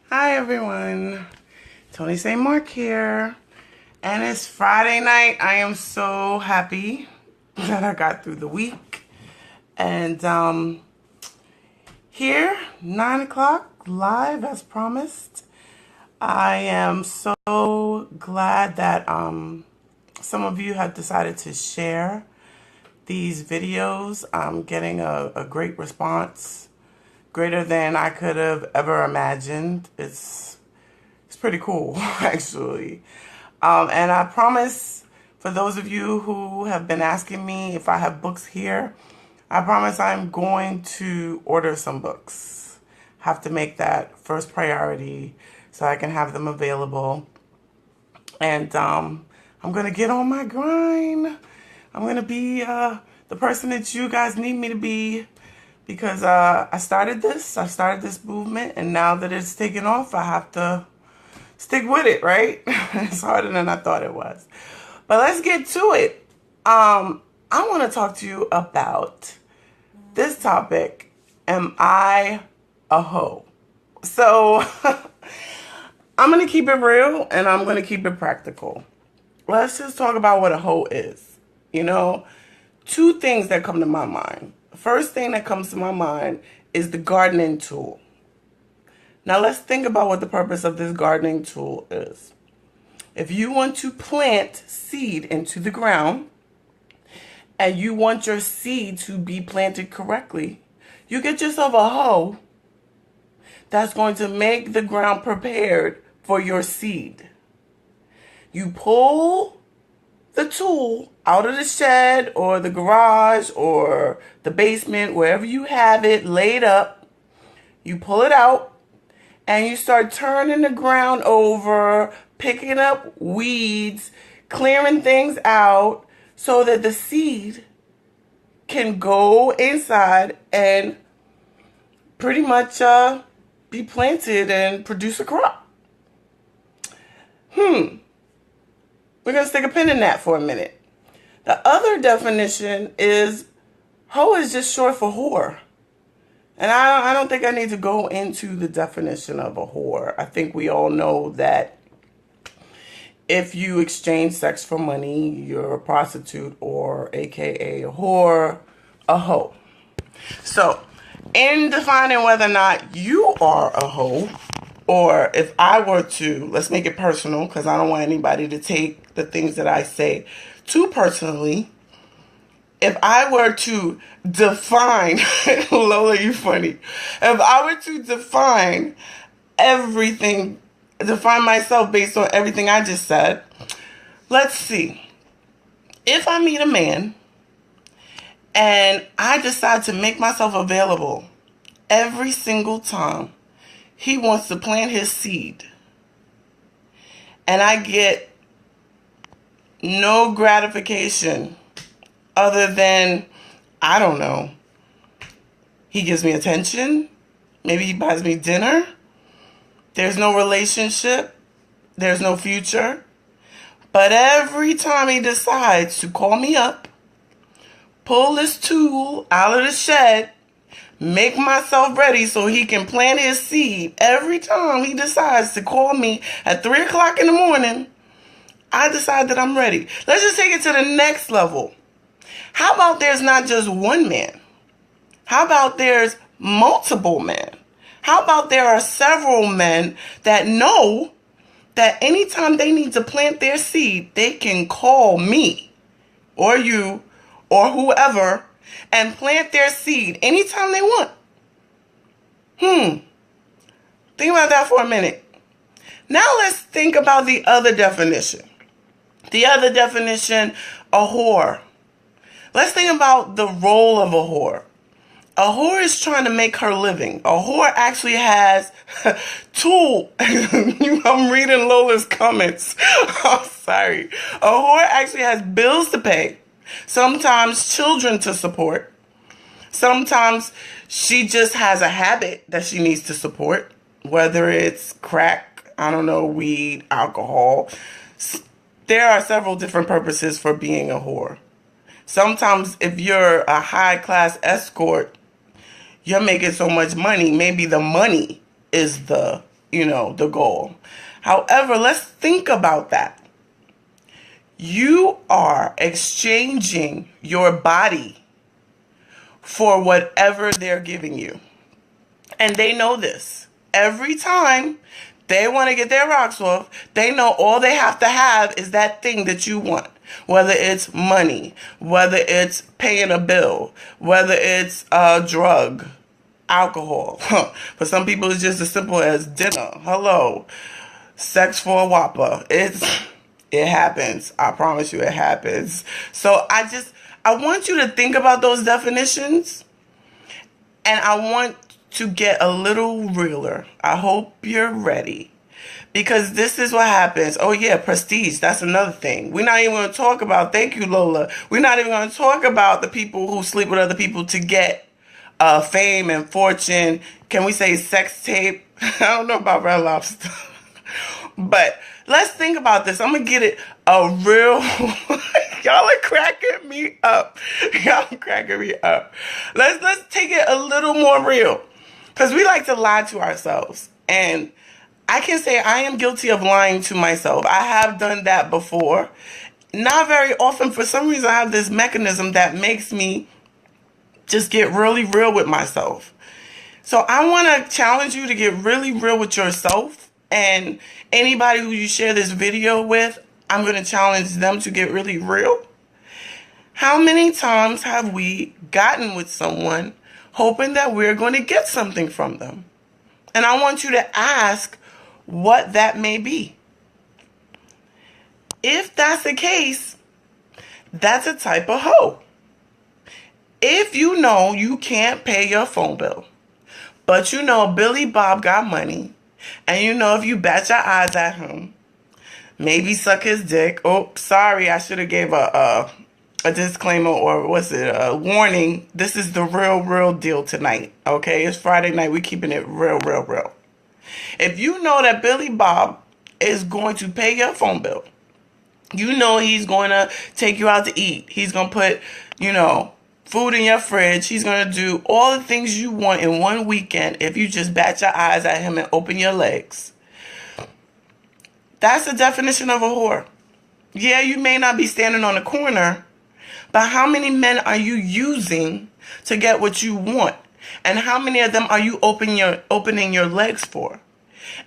Hi everyone, Tony St. Mark here, and it's Friday night. I am so happy that I got through the week, and here, 9 o'clock, live as promised. I am so glad that some of you have decided to share these videos. I'm getting a great response, greater than I could have ever imagined. It's pretty cool, actually. And I promise, for those of you who have been asking me if I have books here, I promise I'm going to order some books. Have to make that first priority so I can have them available. And I'm going to get on my grind. I'm going to be the person that you guys need me to be, because I started this movement, and now that it's taken off, I have to stick with it, right? It's harder than I thought it was. But let's get to it. I want to talk to you about this topic. Am I a hoe? So I'm going to keep it real, and I'm going to keep it practical. Let's just talk about what a hoe is. You know, two things that come to my mind. The first thing that comes to my mind is the gardening tool. Now let's think about what the purpose of this gardening tool is. If you want to plant seed into the ground and you want your seed to be planted correctly, you get yourself a hoe that's going to make the ground prepared for your seed. You pull the tool out of the shed or the garage or the basement, wherever you have it laid up. You pull it out and you start turning the ground over, picking up weeds, clearing things out so that the seed can go inside and pretty much be planted and produce a crop. We're going to stick a pin in that for a minute. The other definition is hoe is just short for whore. And I don't think I need to go into the definition of a whore. I think we all know that if you exchange sex for money, you're a prostitute, or AKA a whore, a hoe. So, in defining whether or not you are a hoe, or if I were to, let's make it personal, because I don't want anybody to take the things that I say too personally. If I were to define, Lola, you funny. If I were to define everything, define myself based on everything I just said, let's see. If I meet a man and I decide to make myself available every single time he wants to plant his seed, and I get no gratification other than, I don't know, he gives me attention, maybe he buys me dinner, there's no relationship, there's no future, but every time he decides to call me up, pull this tool out of the shed, make myself ready so he can plant his seed, every time he decides to call me at 3 o'clock in the morning, I decide that I'm ready. Let's just take it to the next level. How about there's not just one man? How about there's multiple men? How about there are several men that know that anytime they need to plant their seed, they can call me or you or whoever and plant their seed anytime they want? Think about that for a minute. Now let's think about the other definition. The other definition, a whore. Let's think about the role of a whore. A whore is trying to make her living. A whore actually has tool. I'm reading Lola's comments. I'm sorry. A whore actually has bills to pay. Sometimes children to support. Sometimes she just has a habit that she needs to support. Whether it's crack, I don't know, weed, alcohol. There are several different purposes for being a whore. Sometimes if you're a high-class escort, you're making so much money, maybe the money is the the goal. However, let's think about that. You are exchanging your body for whatever they're giving you. And they know this. Every time they want to get their rocks off, they know all they have to have is that thing that you want. Whether it's money, whether it's paying a bill, whether it's a drug, alcohol. For some people, it's just as simple as dinner. Hello. Sex for a Whopper. It happens. I promise you it happens. So I want you to think about those definitions, and I want to get a little realer. I hope you're ready, because this is what happens. Oh yeah, prestige. That's another thing. We're not even going to talk about, thank you, Lola. We're not even going to talk about the people who sleep with other people to get fame and fortune. Can we say sex tape? I don't know about Red Lobster. But let's think about this. I'm going to get it a real... Y'all are cracking me up. Y'all are cracking me up. Let's take it a little more real. Because we like to lie to ourselves. And I can say I am guilty of lying to myself. I have done that before. Not very often. For some reason, I have this mechanism that makes me just get really real with myself. So I want to challenge you to get really real with yourself. And anybody who you share this video with, I'm going to challenge them to get really real. How many times have we gotten with someone hoping that we're going to get something from them? And I want you to ask what that may be. If that's the case, that's a type of hoe. If you know you can't pay your phone bill, but you know Billy Bob got money, and you know if you bat your eyes at him, maybe suck his dick. Oh, sorry, I should have gave a disclaimer, or what's it, a warning. This is the real deal tonight, okay? It's Friday night. We're keeping it real. If you know that Billy Bob is going to pay your phone bill, you know he's going to take you out to eat. He's going to put, food in your fridge. He's going to do all the things you want in one weekend if you just bat your eyes at him and open your legs. That's the definition of a whore. Yeah, you may not be standing on the corner, but how many men are you using to get what you want? And how many of them are you opening your legs for?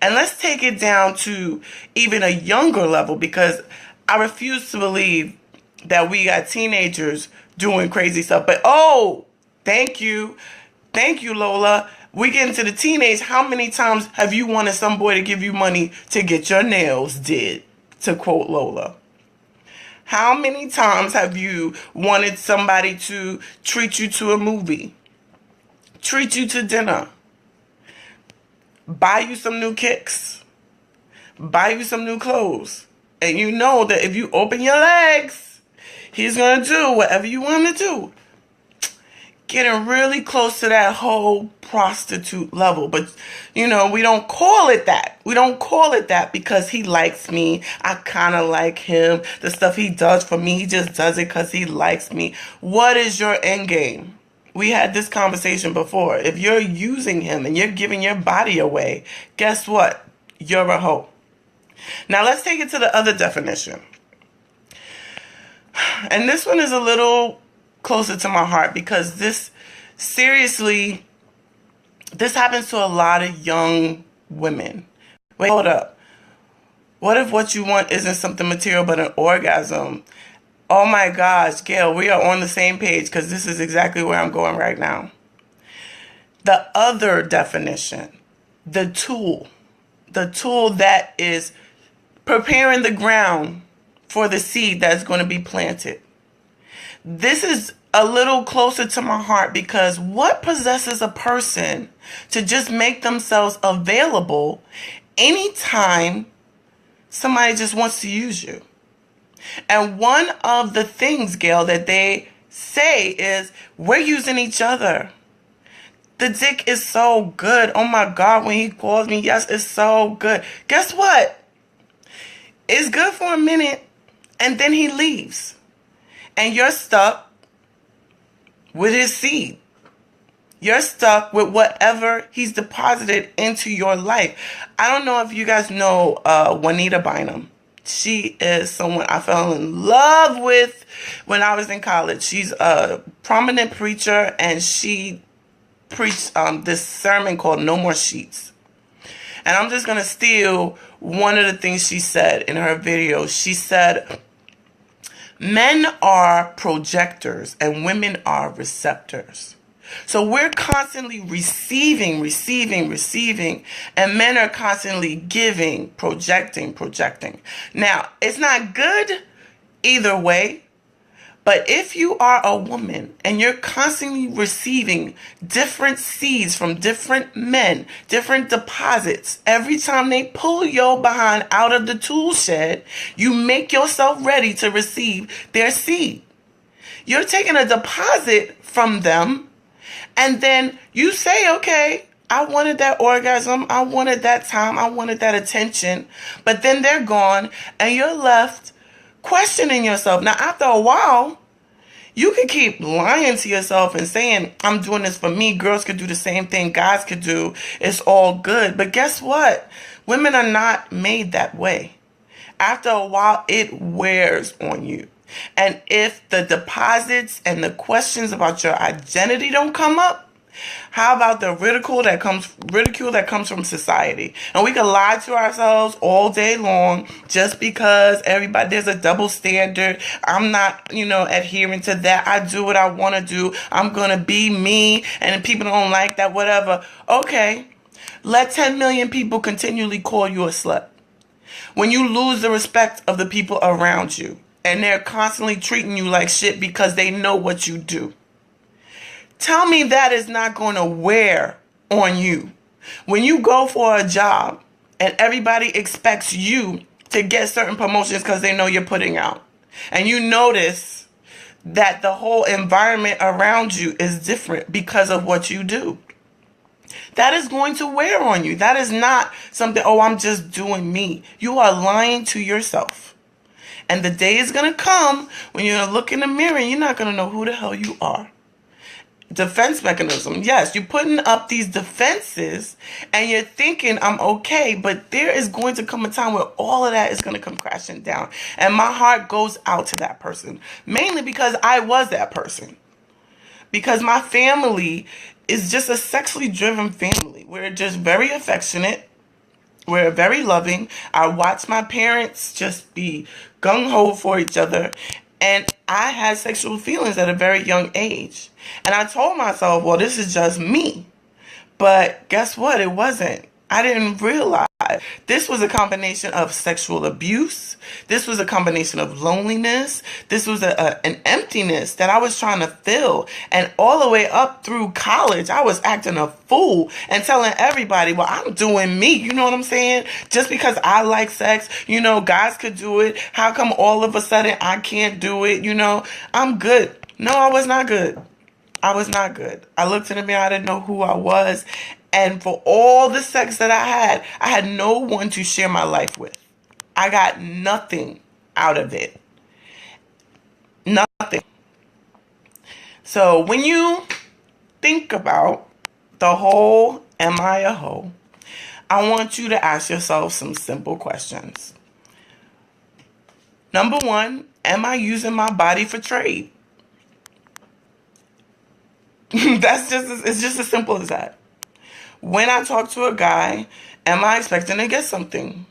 And let's take it down to even a younger level, because I refuse to believe that we got teenagers doing crazy stuff. But thank you, Lola. We get into the teenage. How many times have you wanted some boy to give you money to get your nails did? To quote Lola. How many times have you wanted somebody to treat you to a movie, treat you to dinner, buy you some new kicks, buy you some new clothes, and you know that if you open your legs, he's going to do whatever you want him to do? Getting really close to that whole prostitute level. But, we don't call it that. We don't call it that because he likes me. I kind of like him. The stuff he does for me, he just does it because he likes me. What is your end game? We had this conversation before. If you're using him and you're giving your body away, guess what? You're a hoe. Now let's take it to the other definition. And this one is a little closer to my heart, because this happens to a lot of young women. Wait, hold up. What if what you want isn't something material but an orgasm? Oh my gosh, Gail, we are on the same page, because this is exactly where I'm going right now. The other definition, the tool that is preparing the ground for the seed that's going to be planted. This is a little closer to my heart, because what possesses a person to just make themselves available anytime somebody just wants to use you? And one of the things, Gail, that they say is, we're using each other. The dick is so good. Oh my God, when he calls me, yes, it's so good. Guess what? It's good for a minute, and then he leaves. And you're stuck with his seed. You're stuck with whatever he's deposited into your life. I don't know if you guys know Juanita Bynum. She is someone I fell in love with when I was in college. She's a prominent preacher, and she preached this sermon called No More Sheets. And I'm just going to steal one of the things she said in her video. She said, men are projectors and women are receptors. So we're constantly receiving, and men are constantly giving, projecting. Now, it's not good either way, but if you are a woman and you're constantly receiving different seeds from different men, different deposits, every time they pull your behind out of the tool shed, you make yourself ready to receive their seed. You're taking a deposit from them, and then you say, okay, I wanted that orgasm, I wanted that time, I wanted that attention, but then they're gone, and you're left questioning yourself. Now, after a while, you can keep lying to yourself and saying, I'm doing this for me. Girls could do the same thing guys could do. It's all good. But guess what? Women are not made that way. After a while, it wears on you. And if the deposits and the questions about your identity don't come up, how about the ridicule that comes from society? And we can lie to ourselves all day long just because there's a double standard. I'm not, adhering to that. I do what I want to do. I'm going to be me. And if people don't like that, whatever. Okay. Let 10 million people continually call you a slut. When you lose the respect of the people around you and they're constantly treating you like shit because they know what you do. Tell me that is not going to wear on you. When you go for a job and everybody expects you to get certain promotions because they know you're putting out, and you notice that the whole environment around you is different because of what you do, that is going to wear on you. That is not something, I'm just doing me. You are lying to yourself. And the day is going to come when you're going to look in the mirror and you're not going to know who the hell you are. Defense mechanism. Yes, you're putting up these defenses and you're thinking I'm okay, but there is going to come a time where all of that is going to come crashing down. And my heart goes out to that person, mainly because I was that person. Because my family is just a sexually driven family. We're just very affectionate. We're very loving. I watched my parents just be gung-ho for each other. And I had sexual feelings at a very young age. And I told myself, well, this is just me. But guess what? It wasn't. I didn't realize this was a combination of sexual abuse. This was a combination of loneliness. This was an emptiness that I was trying to fill. And all the way up through college, I was acting a fool and telling everybody, well, I'm doing me. You know what I'm saying? Just because I like sex, guys could do it. How come all of a sudden I can't do it? I'm good. No, I was not good. I was not good. I looked in the mirror. I didn't know who I was. And for all the sex that I had no one to share my life with. I got nothing out of it. Nothing. So when you think about the whole am I a hoe, I want you to ask yourself some simple questions. Number one, am I using my body for trade? It's just as simple as that. When I talk to a guy, am I expecting to get something?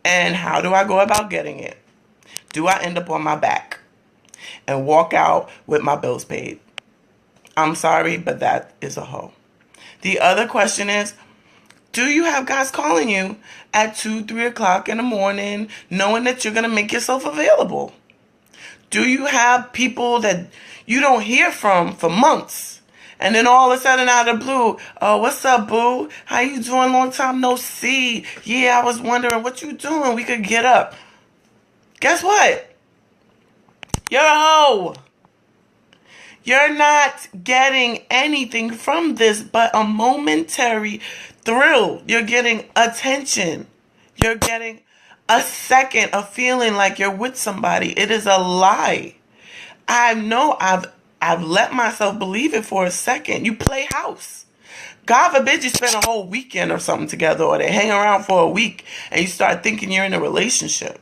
And how do I go about getting it? Do I end up on my back and walk out with my bills paid? I'm sorry, but that is a hoe. The other question is, do you have guys calling you at 2, 3 o'clock in the morning knowing that you're going to make yourself available? Do you have people that you don't hear from for months? And then all of a sudden out of the blue, oh, what's up, boo? How you doing? Long time no see. Yeah, I was wondering what you doing. We could get up. Guess what? You're a hoe. You're not getting anything from this but a momentary thrill. You're getting attention. You're getting a second of feeling like you're with somebody. It is a lie. I know I've I've let myself believe it for a second. You play house. God forbid you spend a whole weekend or something together, or they hang around for a week and you start thinking you're in a relationship.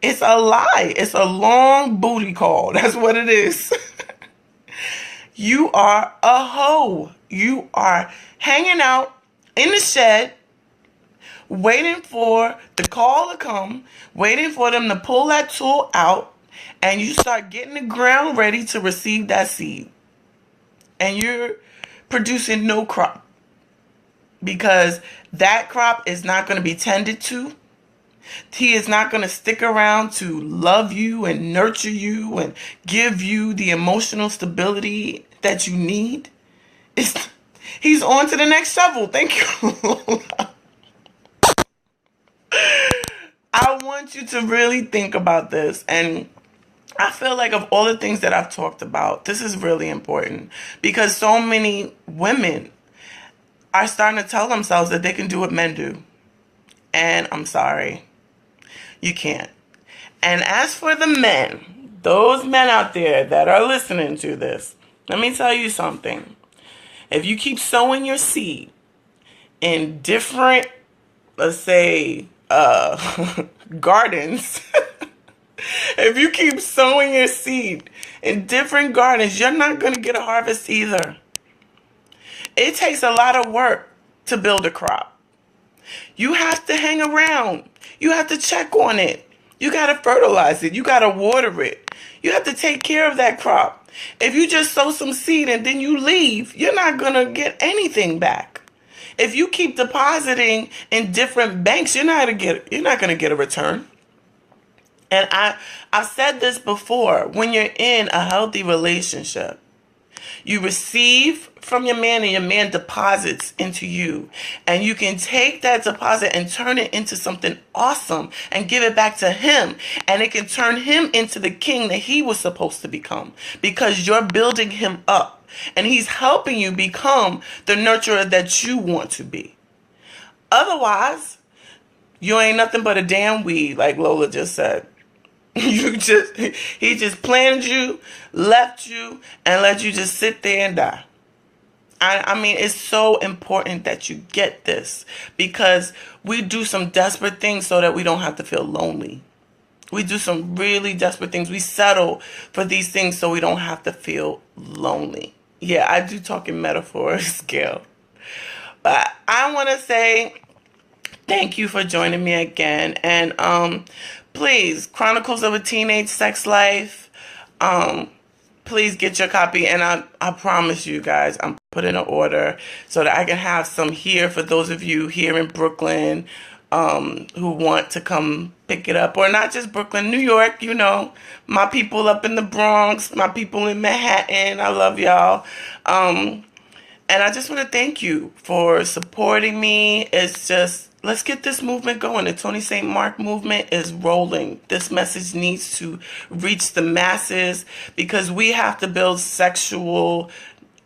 It's a lie. It's a long booty call. That's what it is. You are a hoe. You are hanging out in the shed, waiting for the call to come, waiting for them to pull that tool out, and you start getting the ground ready to receive that seed. And you're producing no crop, because that crop is not going to be tended to. He is not going to stick around to love you and nurture you and give you the emotional stability that you need. He's on to the next shovel. Thank you. I want you to really think about this. And I feel like of all the things that I've talked about, this is really important, because so many women are starting to tell themselves that they can do what men do. And I'm sorry. You can't. And as for the men, those men out there that are listening to this, let me tell you something. If you keep sowing your seed in different, let's say, gardens, if you keep sowing your seed in different gardens, you're not going to get a harvest either. It takes a lot of work to build a crop. You have to hang around. You have to check on it. You got to fertilize it. You got to water it. You have to take care of that crop. If you just sow some seed and then you leave, you're not going to get anything back. If you keep depositing in different banks, you're not going to get a return. And I've said this before, when you're in a healthy relationship, you receive from your man and your man deposits into you. And you can take that deposit and turn it into something awesome and give it back to him. And it can turn him into the king that he was supposed to become, because you're building him up and he's helping you become the nurturer that you want to be. Otherwise, you ain't nothing but a damn weed, like Lola just said. He just planted you, left you, and let you just sit there and die. I mean, it's so important that you get this, because we do some desperate things so that we don't have to feel lonely. We do some really desperate things. We settle for these things so we don't have to feel lonely. Yeah, I do talk in metaphors, Gail. But I want to say thank you for joining me again. And please, Chronicles of a Teenage Sex Life. Please get your copy. And I promise you guys, I'm putting an order so that I can have some here for those of you here in Brooklyn who want to come pick it up. Or not just Brooklyn, New York, you know. My people up in the Bronx, my people in Manhattan. I love y'all. And I just want to thank you for supporting me. It's just, let's get this movement going. The Tony St. Mark movement is rolling. This message needs to reach the masses, because we have to build sexual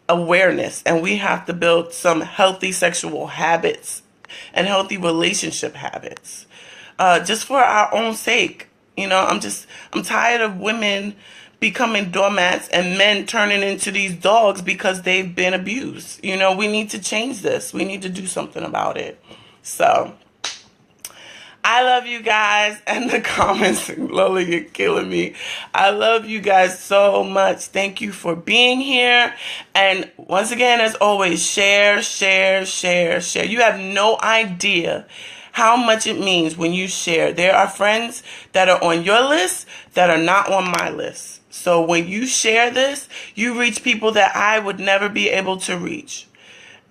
awareness, and we have to build some healthy sexual habits and healthy relationship habits, just for our own sake. You know, I'm tired of women becoming doormats and men turning into these dogs because they've been abused. You know, we need to change this. We need to do something about it. So, I love you guys. And the comments, Lola, you're killing me. I love you guys so much. Thank you for being here. And once again, as always, share, share, share, share. You have no idea how much it means when you share. There are friends that are on your list that are not on my list. So when you share this, you reach people that I would never be able to reach.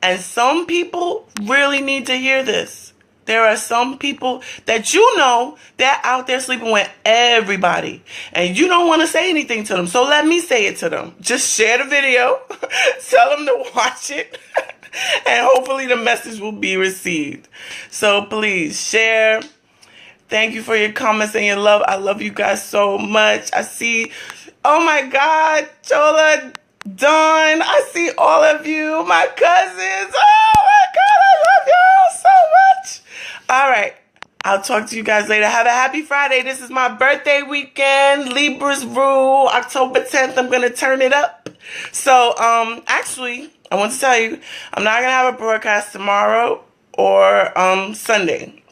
And some people really need to hear this. There are some people that you know they're out there sleeping with everybody, and you don't want to say anything to them. So let me say it to them. Just share the video, tell them to watch it, and hopefully the message will be received. So please share. Thank you for your comments and your love. I love you guys so much. I see, oh my God, Chola, Dawn, I see all of you, my cousins. Oh my God, I love y'all so much. All right. I'll talk to you guys later. Have a happy Friday. This is my birthday weekend. Libras rule. October 10th, I'm going to turn it up. So, actually, I want to tell you, I'm not going to have a broadcast tomorrow or Sunday.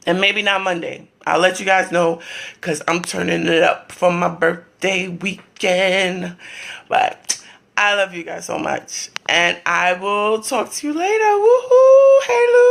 And maybe not Monday. I'll let you guys know because I'm turning it up for my birthday weekend. But I love you guys so much. And I will talk to you later. Woohoo! Hey, Lou.